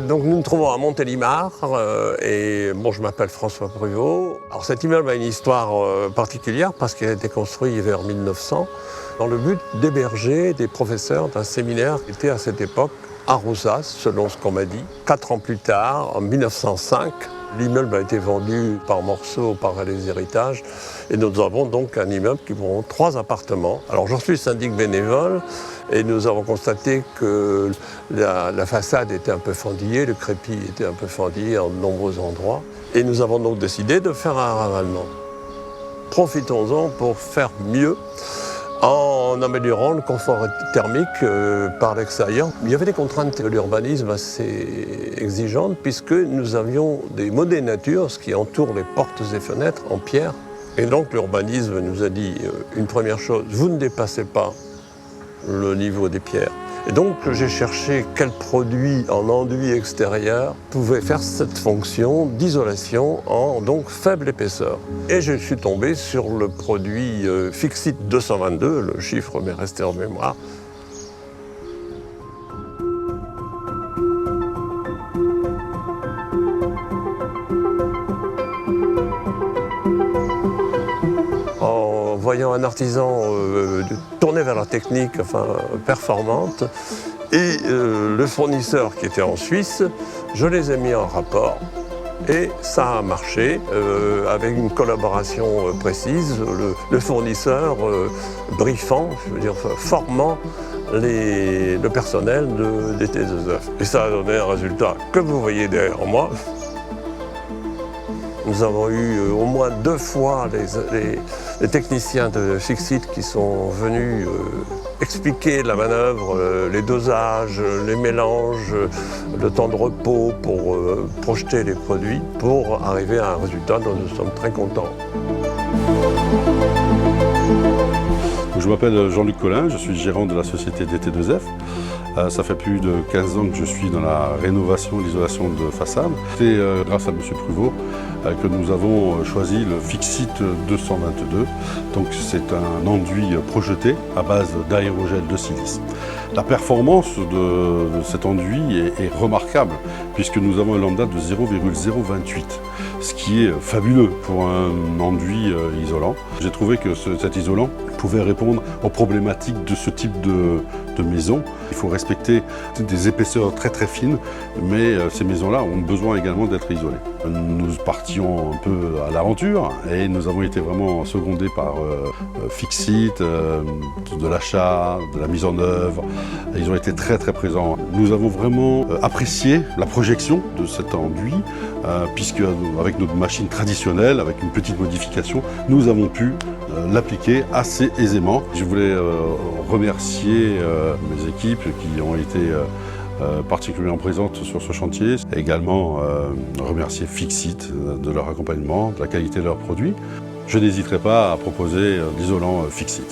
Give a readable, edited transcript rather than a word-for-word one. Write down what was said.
Donc nous nous trouvons à Montélimar et bon, je m'appelle François Pruvot. Alors cet immeuble a une histoire particulière parce qu'il a été construit vers 1900 dans le but d'héberger des professeurs d'un séminaire qui était à cette époque à Rosas, selon ce qu'on m'a dit. 4 ans plus tard, en 1905, l'immeuble a été vendu par morceaux par les héritages et nous avons donc un immeuble qui comprend 3 appartements. Alors j'en suis syndic bénévole et nous avons constaté que la façade était un peu fendillée, le crépi était un peu fendillé en de nombreux endroits et nous avons donc décidé de faire un ravalement. Profitons-en pour faire mieux en améliorant le confort thermique par l'extérieur. Il y avait des contraintes de l'urbanisme assez exigeantes puisque nous avions des modés nature, ce qui entoure les portes et fenêtres en pierre. Et donc l'urbanisme nous a dit une première chose, vous ne dépassez pas le niveau des pierres. Et donc j'ai cherché quel produit en enduit extérieur pouvait faire cette fonction d'isolation en donc faible épaisseur. Et je suis tombé sur le produit Fixit 222, le chiffre m'est resté en mémoire. En voyant un artisan tourner vers la technique performante et le fournisseur qui était en Suisse, je les ai mis en rapport et ça a marché avec une collaboration précise, le fournisseur briefant, je veux dire formant le personnel de DT2F. Et ça a donné un résultat que vous voyez derrière moi. Nous avons eu au moins 2 fois les techniciens de Fixit qui sont venus expliquer la manœuvre, les dosages, les mélanges, le temps de repos pour projeter les produits, pour arriver à un résultat dont nous sommes très contents. Je m'appelle Jean-Luc Collin, je suis gérant de la société DT2F. Ça fait plus de 15 ans que je suis dans la rénovation et l'isolation de façade. C'est grâce à M. Pruvot que nous avons choisi le Fixit 222. Donc c'est un enduit projeté à base d'aérogel de silice. La performance de cet enduit est remarquable puisque nous avons un lambda de 0,028, ce qui est fabuleux pour un enduit isolant. J'ai trouvé que cet isolant pouvait répondre aux problématiques de ce type de maison. Il faut respecter des épaisseurs très très fines, mais ces maisons-là ont besoin également d'être isolées. Nous partions un peu à l'aventure et nous avons été vraiment secondés par Fixit, de l'achat, de la mise en œuvre. Ils ont été très très présents. Nous avons vraiment apprécié la projection de cet enduit, puisque avec notre machine traditionnelle, avec une petite modification, nous avons pu l'appliquer assez aisément. Je voulais remercier mes équipes qui ont été particulièrement présentes sur ce chantier. Et également remercier Fixit de leur accompagnement, de la qualité de leurs produits. Je n'hésiterai pas à proposer l'isolant Fixit.